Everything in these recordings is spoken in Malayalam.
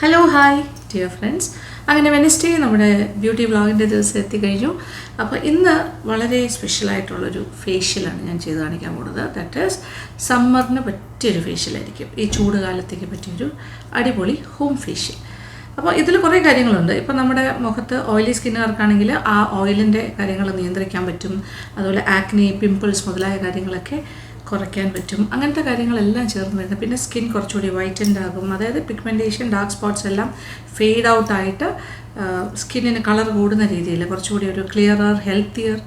Hello hi dear friends. അങ്ങനെ വെനസ്ഡേ നമ്മുടെ ബ്യൂട്ടി വ്ളോഗിൻ്റെ ദിവസം എത്തിക്കഴിഞ്ഞു. അപ്പോൾ ഇന്ന് വളരെ സ്പെഷ്യലായിട്ടുള്ളൊരു ഫേഷ്യലാണ് ഞാൻ ചെയ്ത് കാണിക്കാൻ പോകുന്നത്. ദാറ്റ് ഈസ് സമ്മറിന് പറ്റിയൊരു ഫേഷ്യലായിരിക്കും. ഈ ചൂട് കാലത്തേക്ക് പറ്റിയൊരു അടിപൊളി ഹോം ഫേഷ്യൽ. അപ്പോൾ ഇതിൽ കുറേ കാര്യങ്ങളുണ്ട്. ഇപ്പോൾ നമ്മുടെ മുഖത്ത് ഓയിലി സ്കിന്നുകാർക്കാണെങ്കിൽ ആ ഓയിലിൻ്റെ കാര്യങ്ങൾ നിയന്ത്രിക്കാൻ പറ്റും. അതുപോലെ ആക്നി, പിമ്പിൾസ് മുതലായ കാര്യങ്ങളൊക്കെ കുറയ്ക്കാൻ പറ്റും. അങ്ങനത്തെ കാര്യങ്ങളെല്ലാം ചേർന്ന് വരുന്നത്. പിന്നെ സ്കിൻ കുറച്ചുകൂടി വൈറ്റൻഡ് ആകും. അതായത് പിഗ്മെൻറ്റേഷൻ, ഡാർക്ക് സ്പോട്ട്സ് എല്ലാം ഫെയ്ഡ് ഔട്ടായിട്ട് സ്കിന്നിന് കളർ കൂടുന്ന രീതിയിൽ കുറച്ചുകൂടി ഒരു ക്ലിയറർ, ഹെൽത്തിയർ,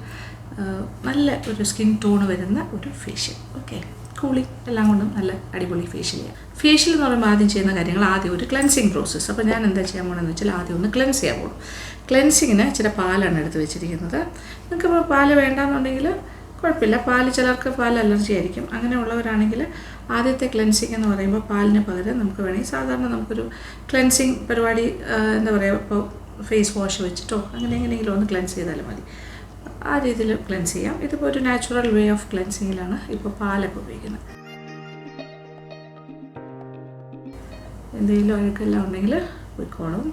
നല്ല ഒരു സ്കിൻ ടോൺ വരുന്ന ഒരു ഫേഷ്യൽ. ഓക്കെ, കൂളിംഗ് എല്ലാം കൊണ്ടും നല്ല അടിപൊളി ഫേഷ്യൽ ചെയ്യാം. ഫേഷ്യൽ എന്ന് പറയുമ്പോൾ ആദ്യം ചെയ്യുന്ന കാര്യങ്ങൾ ആദ്യം ഒരു ക്ലെൻസിങ് പ്രോസസ്സ്. അപ്പോൾ ഞാൻ എന്താ ചെയ്യാൻ പോകണമെന്ന് വെച്ചാൽ ആദ്യം ഒന്ന് ക്ലെൻസ് ചെയ്യാൻ പോകും. ക്ലെൻസിങ്ങിന് ഇച്ചിരി പാലാണ് എടുത്ത് വെച്ചിരിക്കുന്നത്. നിങ്ങൾക്കിപ്പോൾ പാല് വേണ്ടാന്നുണ്ടെങ്കിൽ കുഴപ്പമില്ല. പാല്, ചിലർക്ക് പാൽ അലർജി ആയിരിക്കും. അങ്ങനെയുള്ളവരാണെങ്കിൽ ആദ്യത്തെ ക്ലെൻസിങ് എന്ന് പറയുമ്പോൾ പാലിന് പകരം നമുക്ക് വേണമെങ്കിൽ സാധാരണ നമുക്കൊരു ക്ലെൻസിങ് പരിപാടി എന്താ പറയുക, ഇപ്പോൾ ഫേസ് വാഷ് വെച്ചിട്ടോ അങ്ങനെ എങ്ങനെയെങ്കിലും ഒന്ന് ക്ലെൻസ് ചെയ്താലും മതി. ആ രീതിയിൽ ക്ലെൻസ് ചെയ്യാം. ഇതിപ്പോൾ ഒരു നാച്ചുറൽ വേ ഓഫ് ക്ലെൻസിങ്ങിലാണ് ഇപ്പോൾ പാലൊക്കെ ഉപയോഗിക്കുന്നത്. എന്തെങ്കിലും അഴുക്കെല്ലാം ഉണ്ടെങ്കിൽ പോയിക്കോളും.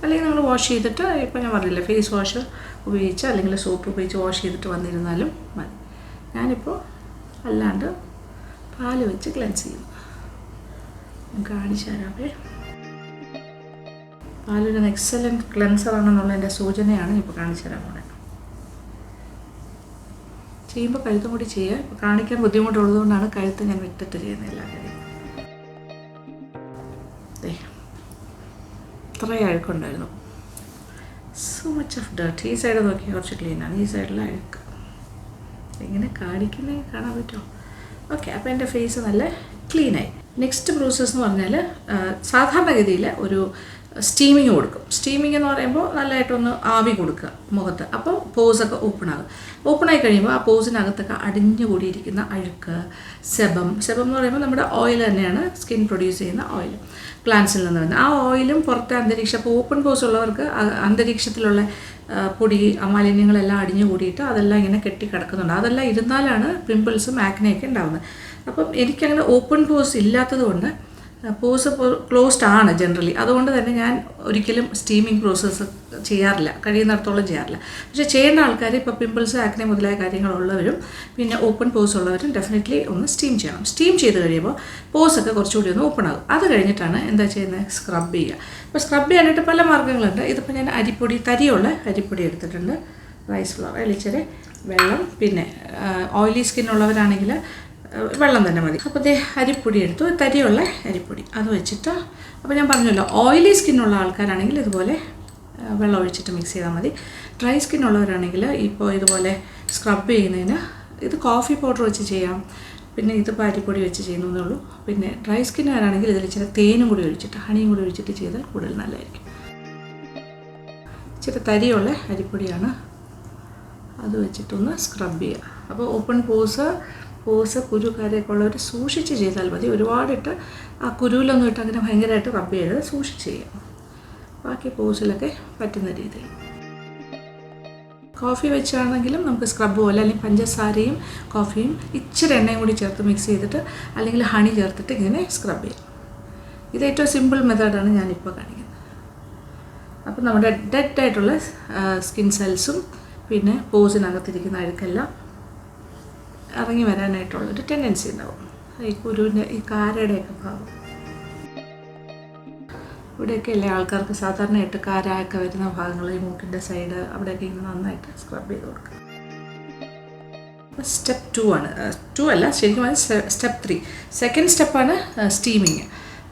അല്ലെങ്കിൽ നമ്മൾ വാഷ് ചെയ്തിട്ട്, ഇപ്പോൾ ഞാൻ പറഞ്ഞില്ല, ഫേസ് വാഷ് ഉപയോഗിച്ച് അല്ലെങ്കിൽ സോപ്പ് ഉപയോഗിച്ച് വാഷ് ചെയ്തിട്ട് വന്നിരുന്നാലും മതി. ഞാനിപ്പോൾ അല്ലാണ്ട് പാല് വെച്ച് ക്ലെൻസ് ചെയ്യും. ഞാൻ കാണിച്ചു തരാമേ. പാലൊരു എക്സലൻറ്റ് ക്ലെൻസറാണെന്നുള്ളതിൻ്റെ സൂചനയാണ് ഇപ്പോൾ കാണിച്ചു തരാൻ പോകുന്നത്. ചെയ്യുമ്പോൾ കഴുത്തും കൂടി ചെയ്യുക. ഇപ്പോൾ കാണിക്കാൻ ബുദ്ധിമുട്ടുള്ളതുകൊണ്ടാണ് കഴുത്ത് ഞാൻ വിട്ടിട്ട് ചെയ്യുന്ന എല്ലാ കാര്യം. ഇത്രയും അഴുക്കുണ്ടായിരുന്നു. So much of dirt. ഈ സൈഡ് നോക്കിയാൽ കുറച്ച് ക്ലീനാണ്, ഈ സൈഡിൽ അഴുക്ക്. ഇങ്ങനെ കാണിക്കുന്നത് കാണാൻ പറ്റുമോ? ഓക്കെ, അപ്പോൾ എൻ്റെ ഫേസ് നല്ല ക്ലീനായി. നെക്സ്റ്റ് പ്രോസസ്സ് എന്ന് പറഞ്ഞാൽ സാധാരണഗതിയിൽ ഒരു സ്റ്റീമിങ് കൊടുക്കും. സ്റ്റീമിങ് എന്ന് പറയുമ്പോൾ നല്ലതായിട്ടൊന്ന് ആവി കൊടുക്കുക മുഖത്ത്. അപ്പോൾ പോസൊക്കെ ഓപ്പണാകും. ഓപ്പണായി കഴിയുമ്പോൾ ആ പോസിനകത്തൊക്കെ അടിഞ്ഞു കൂടിയിരിക്കുന്ന അഴുക്ക്, സെബം എന്ന് പറയുമ്പോൾ നമ്മുടെ ഓയിൽ തന്നെയാണ്, സ്കിൻ പ്രൊഡ്യൂസ് ചെയ്യുന്ന ഓയിൽ, പ്ലാന്റ്സിൽ നിന്ന് വരുന്നത്. ആ ഓയിലും പുറത്തെ അന്തരീക്ഷം, അപ്പോൾ ഓപ്പൺ പോസ് ഉള്ളവർക്ക് അന്തരീക്ഷത്തിലുള്ള പൊടി, മാലിന്യങ്ങളെല്ലാം അടിഞ്ഞു കൂടിയിട്ട് അതെല്ലാം ഇങ്ങനെ കെട്ടിക്കിടക്കുന്നുണ്ട്. അതെല്ലാം ഇരുന്നാലാണ് പിമ്പിൾസും ആക്നെയൊക്കെ ഉണ്ടാകുന്നത്. അപ്പം എനിക്കങ്ങനെ ഓപ്പൺ പോസ് ഇല്ലാത്തത് കൊണ്ട് പോസ് ക്ലോസ്ഡ് ആണ് ജനറലി. അതുകൊണ്ട് തന്നെ ഞാൻ ഒരിക്കലും സ്റ്റീമിങ് പ്രോസസ്സ് ചെയ്യാറില്ല, കഴിയുന്നിടത്തോളം ചെയ്യാറില്ല. പക്ഷേ ചെയ്യേണ്ട ആൾക്കാർ, ഇപ്പോൾ പിമ്പിൾസ്, ആക്നെ മുതലായ കാര്യങ്ങളുള്ളവരും പിന്നെ ഓപ്പൺ പോസ് ഉള്ളവരും ഡെഫിനറ്റ്ലി ഒന്ന് സ്റ്റീം ചെയ്യണം. സ്റ്റീം ചെയ്ത് കഴിയുമ്പോൾ പോസൊക്കെ കുറച്ചുകൂടി ഒന്ന് ഓപ്പൺ ആകും. അത് കഴിഞ്ഞിട്ടാണ് എന്താ ചെയ്യുന്നത്, സ്ക്രബ് ചെയ്യുക. അപ്പോൾ സ്ക്രബ് ചെയ്യാനായിട്ട് പല മാർഗ്ഗങ്ങളുണ്ട്. ഇതിപ്പോൾ ഞാൻ അരിപ്പൊടി, തരിയുള്ള അരിപ്പൊടി എടുത്തിട്ടുണ്ട്, റൈസ് ഫ്ലോർ, അതിലിച്ചിരി വെള്ളം, പിന്നെ ഓയിലി സ്കിന്നുള്ളവരാണെങ്കിൽ വെള്ളം തന്നെ മതി. അപ്പോൾ ദേ അരിപ്പൊടി എടുത്തു, തരിയുള്ള അരിപ്പൊടി, അത് വെച്ചിട്ട്, അപ്പോൾ ഞാൻ പറഞ്ഞല്ലോ ഓയിലി സ്കിന്നുള്ള ആൾക്കാരാണെങ്കിൽ ഇതുപോലെ വെള്ളം ഒഴിച്ചിട്ട് മിക്സ് ചെയ്താൽ മതി. ഡ്രൈ സ്കിന്നുള്ളവരാണെങ്കിൽ ഇപ്പോൾ ഇതുപോലെ സ്ക്രബ് ചെയ്യുന്നതിന് ഇത് കോഫി പൗഡർ വെച്ച് ചെയ്യാം, പിന്നെ ഇതിപ്പോൾ അരിപ്പൊടി വെച്ച് ചെയ്യുന്നതേ ഉള്ളൂ. പിന്നെ ഡ്രൈ സ്കിന്നുകാരാണെങ്കിൽ ഇതിൽ ഇച്ചിരി തേനും കൂടി ഒഴിച്ചിട്ട്, ഹണിയും കൂടി ഒഴിച്ചിട്ട് ചെയ്താൽ കൂടുതൽ നല്ലതായിരിക്കും. ഇച്ചിരി തരിയുള്ള അരിപ്പൊടിയാണ്, അത് വെച്ചിട്ടൊന്ന് സ്ക്രബ് ചെയ്യുക. അപ്പോൾ ഓപ്പൺ പോസ്, കുരു കാര്യമൊക്കെ ഉള്ളവർ സൂക്ഷിച്ച് ചെയ്താൽ മതി. ഒരുപാടിട്ട് ആ കുരുവിലൊന്നും ഇട്ട് അങ്ങനെ ഭയങ്കരമായിട്ട് റബ്ബ് ചെയ്ത് സൂക്ഷിച്ച് ചെയ്യാം. ബാക്കി പോസിലൊക്കെ പറ്റുന്ന രീതിയിൽ. കോഫി വെച്ചാണെങ്കിലും നമുക്ക് സ്ക്രബ് പോലെ, അല്ലെങ്കിൽ പഞ്ചസാരയും കോഫിയും ഇച്ചിരി എണ്ണയും കൂടി ചേർത്ത് മിക്സ് ചെയ്തിട്ട്, അല്ലെങ്കിൽ ഹണി ചേർത്തിട്ട് ഇങ്ങനെ സ്ക്രബ് ചെയ്യാം. ഇത് ഏറ്റവും സിമ്പിൾ മെത്തേഡാണ് ഞാനിപ്പോൾ കാണിക്കുന്നത്. അപ്പോൾ നമ്മുടെ ഡെഡായിട്ടുള്ള സ്കിൻ സെൽസും പിന്നെ പോസിനകത്തിരിക്കുന്ന അഴുക്കെല്ലാം ഇറങ്ങി വരാനായിട്ടുള്ളൊരു ടെൻഡൻസി ഉണ്ടാവും. ഈ കുരുവിൻ്റെ, ഈ കാരയുടെയൊക്കെ ഭാഗം ഇവിടെയൊക്കെ അല്ലേ ആൾക്കാർക്ക് സാധാരണയായിട്ട് കാരയൊക്കെ വരുന്ന ഭാഗങ്ങൾ, ഈ മൂക്കിൻ്റെ സൈഡ്, അവിടെയൊക്കെ ഇങ്ങനെ നന്നായിട്ട് സ്ക്രബ് ചെയ്ത് കൊടുക്കുക. സ്റ്റെപ്പ് 2 ആണ്, 2 അല്ല ശരിക്കും അത് സ്റ്റെപ്പ് 3. സെക്കൻഡ് സ്റ്റെപ്പാണ് സ്റ്റീമിങ്.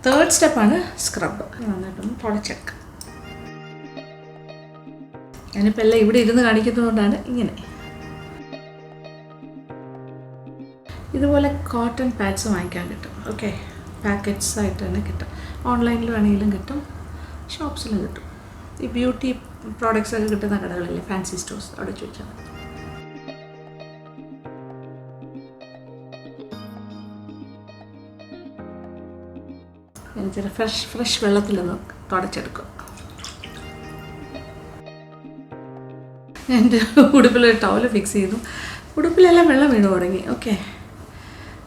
തേർഡ് സ്റ്റെപ്പാണ് സ്ക്രബ്. നന്നായിട്ടൊന്ന് തുടച്ചെടുക്കുക. ഞാനിപ്പോൾ എല്ലാം ഇവിടെ ഇരുന്ന് കാണിക്കുന്നതുകൊണ്ടാണ് ഇങ്ങനെ. ഇതുപോലെ കോട്ടൺ പാഡ്സ് വാങ്ങിക്കാൻ കിട്ടും. ഓക്കെ, പാക്കറ്റ്സ് ആയിട്ട് തന്നെ കിട്ടും. ഓൺലൈനിൽ വേണമെങ്കിലും കിട്ടും, ഷോപ്സിലും കിട്ടും. ഈ ബ്യൂട്ടി പ്രോഡക്റ്റ്സ് ഒക്കെ കിട്ടുന്ന കടകളില്ലേ, ഫാൻസി സ്റ്റോഴ്സ്, അവിടെ ചോദിച്ചാൽ മതി. എനിക്കൊരു ഫ്രഷ് വെള്ളത്തിലൊന്ന് തുടച്ചെടുക്കും. എൻ്റെ ഉടുപ്പിലൊരു ടവൽ ഫിക്സ് ചെയ്തു. ഉടുപ്പിലെല്ലാം വെള്ളം വീണ് തുടങ്ങി. ഓക്കെ,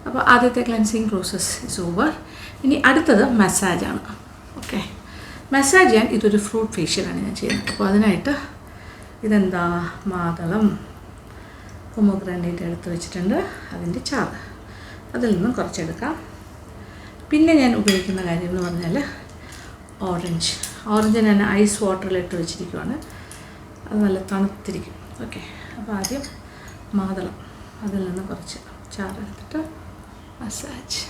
അപ്പോൾ ആദ്യത്തെ ക്ലെൻസിങ് പ്രോസസ്സ് ഇസ് ഓവർ. ഇനി അടുത്തത് മസാജാണ്. ഓക്കെ, മസാജ് ചെയ്യാൻ ഇതൊരു ഫ്രൂട്ട് ഫേഷ്യലാണ് ഞാൻ ചെയ്യുന്നത്. അപ്പോൾ അതിനായിട്ട് ഇതെന്താ, മാതളം പൊമോഗ്രാനൈറ്റ് എടുത്ത് വെച്ചിട്ടുണ്ട്, അതിൻ്റെ ചാറ് അതിൽ നിന്നും കുറച്ചെടുക്കാം. പിന്നെ ഞാൻ ഉപയോഗിക്കുന്ന കാര്യം എന്ന് പറഞ്ഞാൽ ഓറഞ്ച് ഞാൻ ഐസ് വാട്ടറിലിട്ട് വെച്ചിരിക്കുവാണ്. അത് നല്ല തണുത്തിരിക്കും. ഓക്കെ, അപ്പോൾ ആദ്യം മാതളം അതിൽ നിന്ന് കുറച്ച് ചാറെടുത്തിട്ട് മസാജ്.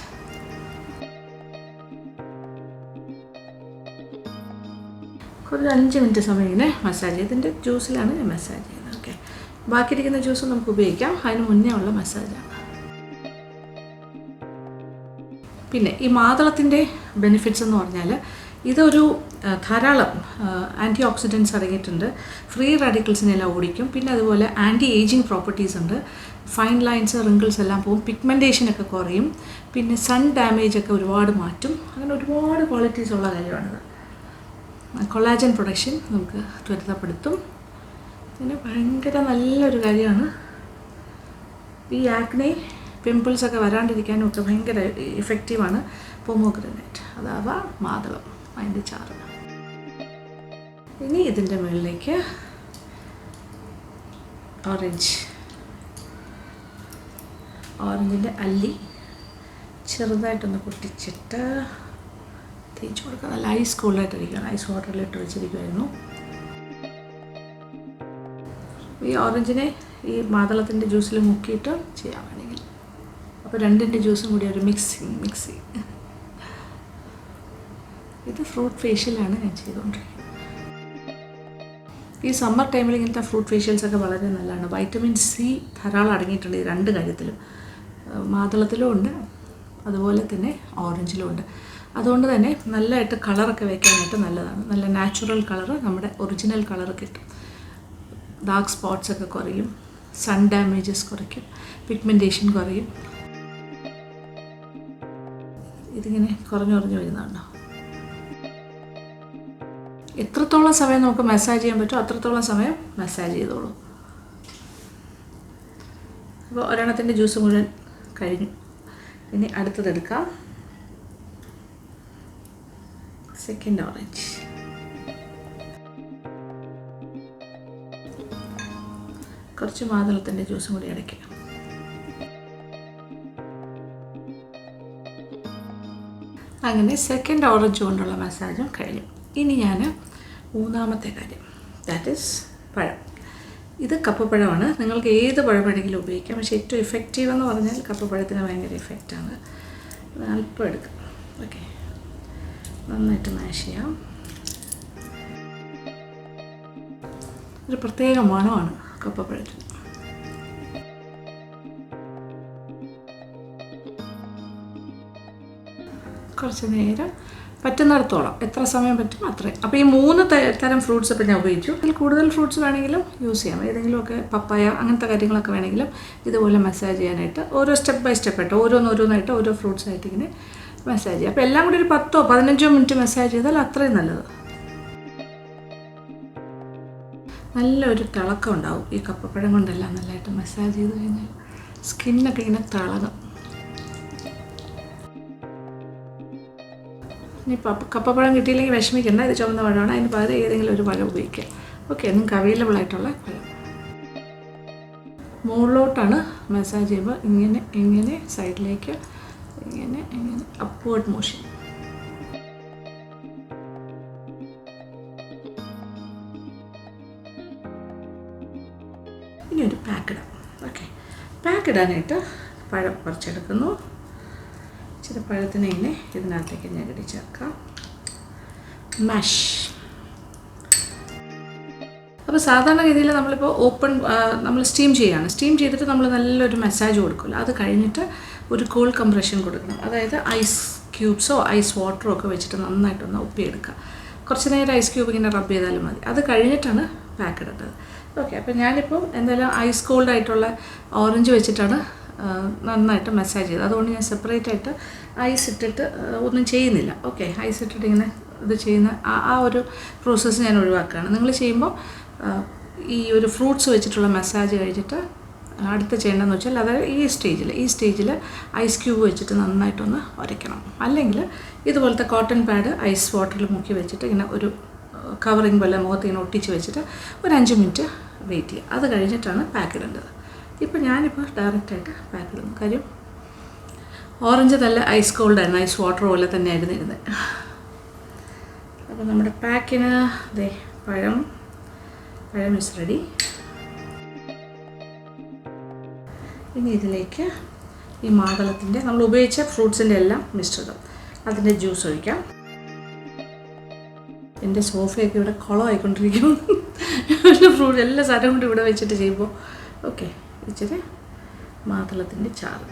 ഒരു 5 മിനിറ്റ് സമയം ഇങ്ങനെ മസാജ് ചെയ്ത്, ഇതിൻ്റെ ജ്യൂസിലാണ് ഞാൻ മസാജ് ചെയ്യുന്നത്. ഓക്കെ, ബാക്കിയിരിക്കുന്ന ജ്യൂസ് നമുക്ക് ഉപയോഗിക്കാം, അതിന് മുന്നേ ഉള്ള മസാജാണ്. പിന്നെ ഈ മാതളത്തിൻ്റെ ബെനിഫിറ്റ്സ് എന്ന് പറഞ്ഞാൽ ഇതൊരു ധാരാളം ആൻറ്റി ഓക്സിഡൻറ്റ്സ് അടങ്ങിയിട്ടുണ്ട്, ഫ്രീ റാഡിക്കൽസിനെല്ലാം ഓടിക്കും. പിന്നെ അതുപോലെ ആൻറ്റി ഏജിങ് പ്രോപ്പർട്ടീസ് ഉണ്ട്, ഫൈൻ ലൈൻസ് റിങ്കിൾസ് എല്ലാം പോകും, പിഗ്മെൻറ്റേഷനൊക്കെ കുറയും, പിന്നെ സൺ ഡാമേജ് ഒക്കെ ഒരുപാട് മാറ്റും. അങ്ങനെ ഒരുപാട് ക്വാളിറ്റീസ് ഉള്ള കാര്യമാണിത്. കൊളാജൻ പ്രൊഡക്ഷൻ നമുക്ക് ത്വരിതപ്പെടുത്തും. പിന്നെ ഭയങ്കര നല്ലൊരു കാര്യമാണ്. ഈ ആക്നെ പിമ്പിൾസൊക്കെ വരാണ്ടിരിക്കാനും ഒക്കെ ഭയങ്കര ഇഫക്റ്റീവാണ് പൊമോഗ്രാനൈറ്റ് അഥവാ മാതളം, അതിൻ്റെ ചാറ്. ഇനി ഇതിൻ്റെ മുകളിലേക്ക് ഓറഞ്ചിൻ്റെ അല്ലി ചെറുതായിട്ടൊന്ന് പൊട്ടിച്ചിട്ട് തേച്ച് കൊടുക്കുക. നല്ല ഐസ് കൂളായിട്ടിരിക്കുകയാണ്, ഐസ് വാട്ടറിലിട്ട് വെച്ചിരിക്കുമായിരുന്നു. ഈ ഓറഞ്ചിനെ ഈ മാതളത്തിൻ്റെ ജ്യൂസിൽ മുക്കിയിട്ട് ചെയ്യാൻ വേണമെങ്കിൽ, അപ്പോൾ രണ്ടിൻ്റെ ജ്യൂസും കൂടി ഒരു മിക്സി. ഇത് ഫ്രൂട്ട് ഫേഷ്യലാണ് ഞാൻ ചെയ്തുകൊണ്ടിരിക്കുന്നത്. ഈ സമ്മർ ടൈമിൽ ഇങ്ങനത്തെ ഫ്രൂട്ട് ഫേഷ്യൽസൊക്കെ വളരെ നല്ലതാണ്. വൈറ്റമിൻ സി ധാരാളം അടങ്ങിയിട്ടുണ്ട് ഈ രണ്ട് കാര്യത്തിലും, മാതളത്തിലും ഉണ്ട്, അതുപോലെ തന്നെ ഓറഞ്ചിലും ഉണ്ട്. അതുകൊണ്ട് തന്നെ നല്ലതായിട്ട് കളറൊക്കെ വയ്ക്കാനായിട്ട് നല്ലതാണ്. നല്ല നാച്ചുറൽ കളറ്, നമ്മുടെ ഒറിജിനൽ കളറ് കിട്ടും. ഡാർക്ക് സ്പോട്ട്സൊക്കെ കുറയും, സൺ ഡാമേജസ് കുറയ്ക്കും, പിഗ്മെൻറ്റേഷൻ കുറയും. ഇതിങ്ങനെ കുറഞ്ഞു വരുന്നുണ്ടോ? എത്രത്തോളം സമയം നമുക്ക് മസാജ് ചെയ്യാൻ പറ്റുമോ അത്രത്തോളം സമയം മസാജ് ചെയ്തോളൂ. അപ്പോൾ ഒരെണ്ണത്തിൻ്റെ ജ്യൂസ് മുഴുവൻ കഴിഞ്ഞു. ഇനി അടുത്തതെടുക്കാം. Second orange. കുറച്ച് മാതളത്തിൻ്റെ ജ്യൂസും കൂടി അടയ്ക്കാം. അങ്ങനെ സെക്കൻഡ് ഓറഞ്ച് കൊണ്ടുള്ള മസാജും കഴിഞ്ഞു. ഇനി ഞാൻ മൂന്നാമത്തെ കാര്യം, ദാറ്റ് ഈസ് പഴം. ഇത് കപ്പപ്പഴമാണ്. നിങ്ങൾക്ക് ഏത് പഴം വേണമെങ്കിലും ഉപയോഗിക്കാം, പക്ഷേ ഏറ്റവും എഫക്റ്റീവ് എന്ന് പറഞ്ഞാൽ കപ്പപ്പഴത്തിന് ഭയങ്കര എഫക്റ്റാണ്. അല്പം എടുക്കാം. ഓക്കെ, നന്നായിട്ട് മാഷ് ചെയ്യാം. ഒരു പ്രത്യേക മണമാണ് കപ്പപ്പഴത്തിന്. കുറച്ച് നേരം പറ്റുന്നിടത്തോളം, എത്ര സമയം പറ്റും അത്രയും. അപ്പോൾ ഈ 3 തരം ഫ്രൂട്ട്സ് ഇപ്പോൾ ഞാൻ ഉപയോഗിച്ചു. അതിൽ കൂടുതൽ ഫ്രൂട്ട്സ് വേണമെങ്കിലും യൂസ് ചെയ്യാം. ഏതെങ്കിലുമൊക്കെ പപ്പായ അങ്ങനത്തെ കാര്യങ്ങളൊക്കെ വേണമെങ്കിലും ഇതുപോലെ മസാജ് ചെയ്യാനായിട്ട് ഓരോ സ്റ്റെപ്പ് ബൈ സ്റ്റെപ്പായിട്ട് ഓരോന്നായിട്ട് ഓരോ ഫ്രൂട്ട്സായിട്ട് ഇങ്ങനെ മസാജ് ചെയ്യാം. അപ്പോൾ എല്ലാം കൂടി ഒരു 10-15 മിനിറ്റ് മസാജ് ചെയ്താൽ അത്രയും നല്ലത്. നല്ലൊരു തിളക്കം ഉണ്ടാവും ഈ കപ്പപ്പഴം കൊണ്ടെല്ലാം നല്ലതായിട്ട് മസാജ് ചെയ്ത് കഴിഞ്ഞാൽ. സ്കിന്നൊക്കെ ഇങ്ങനെ തിളങ്ങും. ഇനി കപ്പപ്പഴം കിട്ടിയില്ലെങ്കിൽ വിഷമിക്കേണ്ട, ഇത് ചുവന്ന പഴമാണ്. അതിന് പകരം ഏതെങ്കിലും ഒരു പഴം ഉപയോഗിക്കുക. ഓക്കെ, നിങ്ങൾക്ക് അവൈലബിൾ ആയിട്ടുള്ള പഴം. മുകളിലോട്ടാണ് മസാജ് ചെയ്യുമ്പോൾ ഇങ്ങനെ സൈഡിലേക്ക് ഇങ്ങനെ അപ്വേർഡ് മോഷൻ. ഇനി ഒരു പാക്ക് ഇടാം. ഓക്കെ, പാക്ക് ഇടാനായിട്ട് പഴം കുറച്ചെടുക്കുന്നു. ഇച്ചിരി പഴത്തിനെ ഇങ്ങനെ ഇതിനകത്തേക്ക് ഞെരടി ചേർക്കാം. മാഷ്. അപ്പോൾ സാധാരണഗതിയിൽ നമ്മളിപ്പോൾ നമ്മൾ സ്റ്റീം ചെയ്യുകയാണ്. സ്റ്റീം ചെയ്തിട്ട് നമ്മൾ നല്ലൊരു മസാജ് കൊടുക്കില്ല. അത് കഴിഞ്ഞിട്ട് ഒരു കോൾഡ് കംപ്രഷൻ കൊടുക്കണം. അതായത് ഐസ് ക്യൂബ്സോ ഐസ് വാട്ടറോ ഒക്കെ വെച്ചിട്ട് നന്നായിട്ടൊന്ന് ഒപ്പിയെടുക്കുക. കുറച്ച് നേരം ഐസ് ക്യൂബ് ഇങ്ങനെ റബ്ബ് ചെയ്താലും മതി. അത് കഴിഞ്ഞിട്ടാണ് പാക്ക് ഇടേണ്ടത്. ഓക്കെ, അപ്പോൾ ഞാനിപ്പോൾ എന്തായാലും ഐസ് കോൾഡ് ആയിട്ടുള്ള ഓറഞ്ച് വെച്ചിട്ടാണ് നന്നായിട്ട് മസാജ് ചെയ്തത്. അതുകൊണ്ട് ഞാൻ സെപ്പറേറ്റ് ആയിട്ട് ഐസ് ഇട്ടിട്ട് ഒന്നും ചെയ്യുന്നില്ല. ഓക്കെ, ഐസ് ഇട്ടിട്ട് ഇങ്ങനെ ഇത് ചെയ്യുന്ന ആ ഒരു പ്രോസസ്സ് ഞാൻ ഒഴിവാക്കുകയാണ്. നിങ്ങൾ ചെയ്യുമ്പോൾ ഈ ഒരു ഫ്രൂട്ട്സ് വെച്ചിട്ടുള്ള മസാജ് കഴിഞ്ഞിട്ട് അടുത്ത ചെയ്യേണ്ടതെന്ന് വെച്ചാൽ അതായത് ഈ സ്റ്റേജിൽ ഐസ് ക്യൂബ് വെച്ചിട്ട് നന്നായിട്ടൊന്ന് ഉരയ്ക്കണം. അല്ലെങ്കിൽ ഇതുപോലത്തെ കോട്ടൺ പാഡ് ഐസ് വാട്ടറിൽ മുക്കി വെച്ചിട്ട് ഇങ്ങനെ ഒരു കവറിങ് പോലെ മുഖത്ത് ഇങ്ങനെ ഒട്ടിച്ച് വെച്ചിട്ട് ഒരു 5 മിനിറ്റ് വെയിറ്റ് ചെയ്യുക. അത് കഴിഞ്ഞിട്ടാണ് പാക്ക് ഇടേണ്ടത്. ഇപ്പോൾ ഞാനിപ്പോൾ ഡയറക്റ്റായിട്ട് പാക്ക് ഇടുന്നു. കാര്യം ഓറഞ്ച് നല്ല ഐസ് കോൾഡായിരുന്നു, ഐസ് വാട്ടർ പോലെ തന്നെയായിരുന്നു ഇരുന്നത്. അപ്പോൾ നമ്മുടെ പാക്കിന് പഴം ഇസ് റെഡി. ഇനി ഇതിലേക്ക് ഈ മാതളത്തിൻ്റെ നമ്മൾ ഉപയോഗിച്ച ഫ്രൂട്ട്സിൻ്റെ എല്ലാം മിശ്രിതം, അതിൻ്റെ ജ്യൂസ് ഒഴിക്കാം. എൻ്റെ സോഫയൊക്കെ ഇവിടെ കുളമായിക്കൊണ്ടിരിക്കും. ഫ്രൂട്ട് എല്ലാ സാധനവും കൊണ്ട് ഇവിടെ വെച്ചിട്ട് ചെയ്യുമ്പോൾ. ഓക്കെ, ഇച്ചിരി മാതളത്തിൻ്റെ ചാറ്.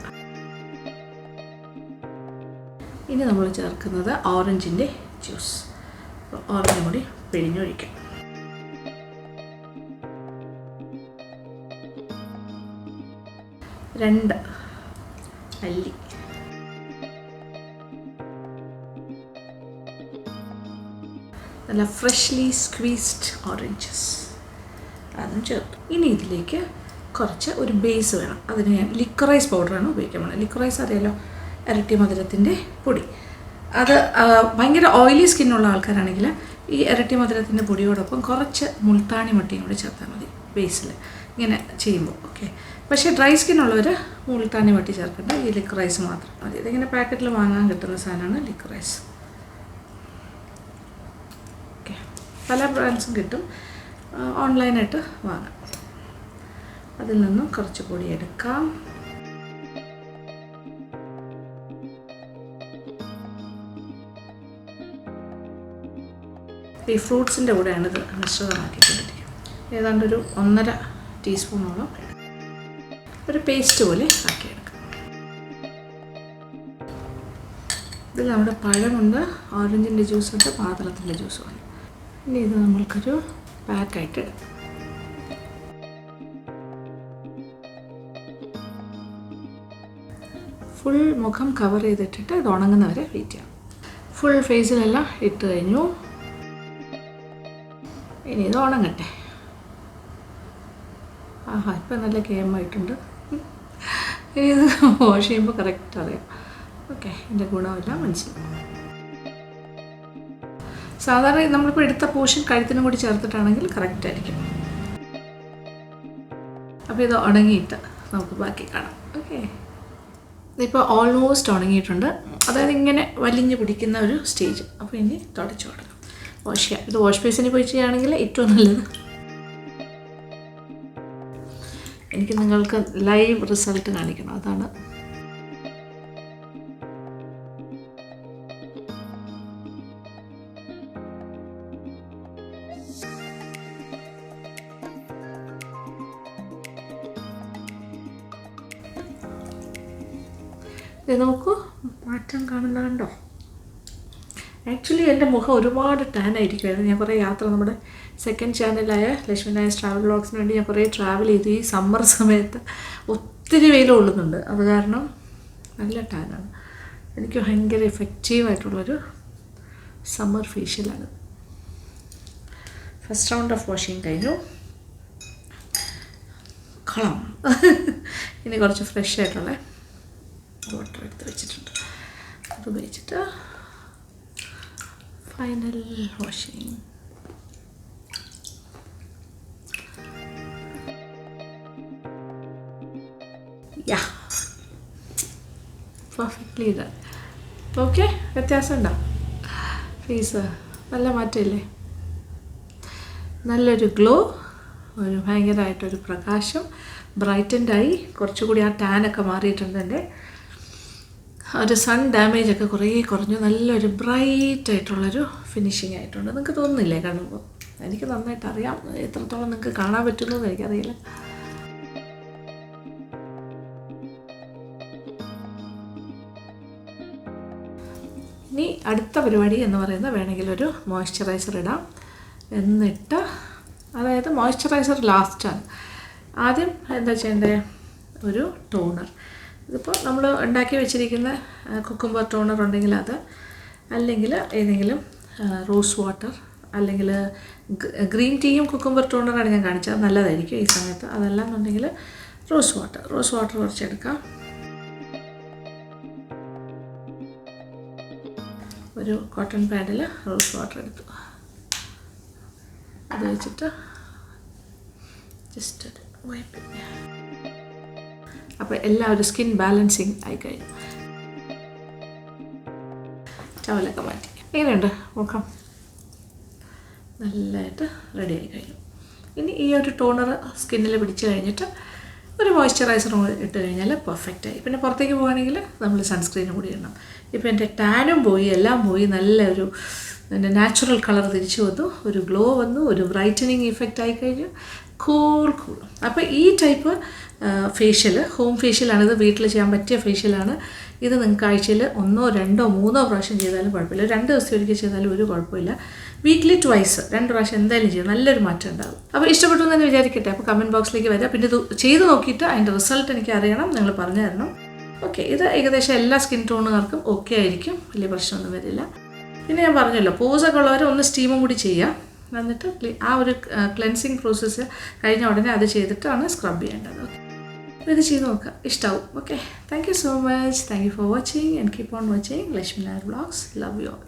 ഇനി നമ്മൾ ചേർക്കുന്നത് ഓറഞ്ചിൻ്റെ ജ്യൂസ്. അപ്പോൾ ഓറഞ്ചും കൂടി പിഴിഞ്ഞൊഴിക്കാം. രണ്ട് അല്ലി, നല്ല ഫ്രഷ്ലി സ്ക്വീസ്ഡ് ഓറഞ്ചസ് അതും ചേർത്തു. ഇനി ഇതിലേക്ക് കുറച്ച് ഒരു ബേസ് വേണം. അതിന് ഞാൻ ലിക്വറൈസ് പൗഡറാണ് ഉപയോഗിക്കാൻ പോകുന്നത്. ലിക്വറൈസ് അറിയാലോ, ഇരട്ടി മധുരത്തിൻ്റെ പൊടി. അത് ഭയങ്കര ഓയിലി സ്കിന്നുള്ള ആൾക്കാരാണെങ്കിൽ ഈ ഇരട്ടി മധുരത്തിൻ്റെ പൊടിയോടൊപ്പം കുറച്ച് മുൾത്താണി മട്ടിയും കൂടി ചേർത്താൽ മതി ബേസിൽ ഇങ്ങനെ ചെയ്യുമ്പോൾ. ഓക്കെ, പക്ഷേ ഡ്രൈ സ്കിന്നുള്ളവർ മുൾത്താണി മട്ടി ചേർക്കേണ്ട, ഈ ലിക്വറൈസ് മാത്രം മതി. ഇതിങ്ങനെ പാക്കറ്റിൽ വാങ്ങാൻ കിട്ടുന്ന സാധനമാണ് ലിക്വറൈസ്. ഓക്കെ, പല ബ്രാൻഡ്സും കിട്ടും, ഓൺലൈനായിട്ട് വാങ്ങാം. അതിൽ നിന്നും കുറച്ച് പൊടി എടുക്കാം. ഈ ഫ്രൂട്ട്സിൻ്റെ കൂടെയാണിത് മിശ്രിതമാക്കിക്കൊണ്ടിരിക്കുക. ഏതാണ്ടൊരു 1.5 ടീസ്പൂണോളം ഒരു പേസ്റ്റ് പോലെ ആക്കിയെടുക്കാം. ഇതിൽ നമ്മുടെ പഴമുണ്ട്, ഓറഞ്ചിൻ്റെ ജ്യൂസുണ്ട്, മാതളത്തിൻ്റെ ജ്യൂസുണ്ട്. ഇനി ഇത് നമ്മൾക്കൊരു പാക്കായിട്ട് ഇടാം. ഫുൾ മുഖം കവർ ചെയ്തിട്ടിട്ട് ഇത് ഉണങ്ങുന്നവരെ വെയിറ്റ് ചെയ്യാം. ഫുൾ ഫേസിലെല്ലാം ഇട്ട് കഴിഞ്ഞു. ഇനി ഇത് ഉണങ്ങട്ടെ. ആഹാ, ഇപ്പം നല്ല കേമായിട്ടുണ്ട്. ഇത് വാഷ് ചെയ്യുമ്പോൾ കറക്റ്റ് അറിയാം. ഓക്കെ, ഇതിൻ്റെ ഗുണമെല്ലാം മനസ്സിലാവും. സാധാരണ നമ്മളിപ്പോൾ എടുത്ത പോർഷൻ കഴുത്തിനും കൂടി ചേർത്തിട്ടാണെങ്കിൽ കറക്റ്റായിരിക്കും. അപ്പോൾ ഇത് ഉണങ്ങിയിട്ട് നമുക്ക് ബാക്കി കാണാം. ഓക്കെ, ഇപ്പോൾ ഓൾമോസ്റ്റ് ഉണങ്ങിയിട്ടുണ്ട്. അതായത് ഇങ്ങനെ വലിഞ്ഞ് പിടിക്കുന്ന ഒരു സ്റ്റേജ്. അപ്പോൾ ഇനി തുടച്ചു കൊടുക്കാം, വാഷ് ചെയ്യാം. ഇത് വാഷ് ബേസിന് പോയി ചെയ്യുകയാണെങ്കിൽ ഏറ്റവും നല്ലത്. എനിക്ക് നിങ്ങൾക്ക് ലൈവ് റിസൾട്ട് കാണിക്കണം, അതാണ്. ഇത് നോക്കൂ, മാറ്റം കാണുന്നുണ്ടോ? ആക്ച്വലി എൻ്റെ മുഖം ഒരുപാട് ടാൻ ആയിരിക്കുമായിരുന്നു. ഞാൻ കുറേ യാത്ര, നമ്മുടെ സെക്കൻഡ് ചാനലായ ലക്ഷ്മി നായർ ട്രാവൽ വ്ളോഗ്സിന് വേണ്ടി ഞാൻ കുറേ ട്രാവൽ ചെയ്തു. ഈ സമ്മർ സമയത്ത് ഒത്തിരി വെയിൽ കൊള്ളുന്നുണ്ട്, അത് കാരണം നല്ല ടാനാണ്. എനിക്ക് ഭയങ്കര എഫക്റ്റീവായിട്ടുള്ളൊരു സമ്മർ ഫേഷ്യലാണ്. ഫസ്റ്റ് റൗണ്ട് ഓഫ് വാഷിങ് കഴിഞ്ഞു. കളം ഇനി കുറച്ച് ഫ്രഷ് ആയിട്ടുള്ള വാട്ടർ എടുത്ത് വെച്ചിട്ടുണ്ട്. അത് ഉപയോഗിച്ചിട്ട് ഫൈനൽ വാഷിങ്. യാ, പെർഫെക്റ്റ്ലി ഇത്. ഓക്കെ, വ്യത്യാസമുണ്ടോ? ഫേസ് നല്ല മാറ്റമില്ലേ? നല്ലൊരു ഗ്ലോ, ഒരു ഭയങ്കരമായിട്ടൊരു പ്രകാശം, ബ്രൈറ്റൻഡായി. കുറച്ചുകൂടി ആ ടാനൊക്കെ മാറിയിട്ടുണ്ട്. എൻ്റെ ഒരു സൺ ഡാമേജൊക്കെ കുറേ കുറഞ്ഞു. നല്ലൊരു ബ്രൈറ്റായിട്ടുള്ളൊരു ഫിനിഷിംഗ് ആയിട്ടുണ്ട്. നിങ്ങൾക്ക് തോന്നുന്നില്ലേ കാണുമ്പോൾ? എനിക്ക് നന്നായിട്ട് അറിയാം. എത്രത്തോളം നിങ്ങൾക്ക് കാണാൻ പറ്റുന്നു എന്ന് എനിക്കറിയില്ല. ഇനി അടുത്ത പരിപാടി എന്ന് പറയുന്നത് വേണമെങ്കിൽ ഒരു മോയ്സ്ചറൈസർ ഇടാം. എന്നിട്ട് അതായത് മോയ്സ്ചറൈസർ ലാസ്റ്റാണ്. ആദ്യം എന്താ ചെയ്യേണ്ടത്? ഒരു ടോണർ. ഇതിപ്പോൾ നമ്മൾ ഉണ്ടാക്കി വെച്ചിരിക്കുന്ന കുക്കുംബർ ടോണർ ഉണ്ടെങ്കിൽ അത്, അല്ലെങ്കിൽ ഏതെങ്കിലും റോസ് വാട്ടർ, അല്ലെങ്കിൽ ഗ്രീൻ ടീയും കുക്കുംബർ ടോണറാണ് ഞാൻ കാണിച്ചത്, നല്ലതായിരിക്കും ഈ സമയത്ത്. അതല്ല എന്നുണ്ടെങ്കിൽ റോസ് വാട്ടർ കുറച്ചെടുക്കാം. ഒരു കോട്ടൺ പാഡിൽ റോസ് വാട്ടർ എടുത്തു. അത് വെച്ചിട്ട് ജസ്റ്റ് വൈപ്പ്. അപ്പോൾ എല്ലാവരും സ്കിൻ ബാലൻസിങ് ആയിക്കഴിഞ്ഞു. ടവലൊക്കെ മാറ്റി. എങ്ങനെയുണ്ട് മുഖം? നല്ലതായിട്ട് റെഡി ആയി കഴിഞ്ഞു. ഇനി ഈ ഒരു ടോണർ സ്കിന്നിൽ പിടിച്ച് കഴിഞ്ഞിട്ട് ഒരു മോയ്സ്ചറൈസർ ഇട്ട് കഴിഞ്ഞാൽ പെർഫെക്റ്റായി. പിന്നെ പുറത്തേക്ക് പോകുകയാണെങ്കിൽ നമ്മൾ സൺസ്ക്രീനും കൂടി ഇടണം. ഇപ്പോൾ എൻ്റെ ടാനും പോയി, എല്ലാം പോയി, നല്ലൊരു എൻ്റെ നാച്ചുറൽ കളർ തിരിച്ചു വന്നു, ഒരു ഗ്ലോ വന്നു, ഒരു ബ്രൈറ്റനിങ് ഇഫക്റ്റ് ആയിക്കഴിഞ്ഞു. കൂൾ. അപ്പോൾ ഈ ടൈപ്പ് ഫേഷ്യൽ ഹോം ഫേഷ്യലാണിത്. വീട്ടിൽ ചെയ്യാൻ പറ്റിയ ഫേഷ്യലാണ് ഇത്. നിങ്ങൾക്ക് ആഴ്ചയിൽ 1, 2, 3 പ്രാവശ്യം ചെയ്താലും കുഴപ്പമില്ല. 2 ദിവസം ഒരിക്കൽ ചെയ്താലും ഒരു കുഴപ്പമില്ല. വീക്ക്ലി 2 2 പ്രാവശ്യം എന്തായാലും ചെയ്യും, നല്ലൊരു മാറ്റം ഉണ്ടാകും. അപ്പോൾ ഇഷ്ടപ്പെട്ടു എന്ന് വിചാരിക്കട്ടെ. അപ്പോൾ കമൻറ്റ് ബോക്സിലേക്ക് വരാം. പിന്നെ ഇത് ചെയ്ത് നോക്കിയിട്ട് അതിൻ്റെ റിസൾട്ട് എനിക്ക് അറിയണം, നിങ്ങൾ പറഞ്ഞു തരണം. ഓക്കെ, ഇത് ഏകദേശം എല്ലാ സ്കിൻ ടോണുകാർക്കും ഓക്കെ ആയിരിക്കും, വലിയ പ്രശ്നമൊന്നും വരില്ല. പിന്നെ ഞാൻ പറഞ്ഞല്ലോ, പോസൊക്കെ ഉള്ളവർ ഒന്ന് സ്റ്റീമും കൂടി ചെയ്യാം. എന്നിട്ട് ആ ഒരു ക്ലെൻസിങ് പ്രോസസ്സ് കഴിഞ്ഞ ഉടനെ അത് ചെയ്തിട്ടാണ് സ്ക്രബ് ചെയ്യേണ്ടത്. ഓക്കെ, അപ്പോൾ ഇത് ചെയ്ത് നോക്കുക, ഇഷ്ടമാവും. Okay, thank you so much. Thank you for watching and keep on watching Lakshmi Nair vlogs. Love you all.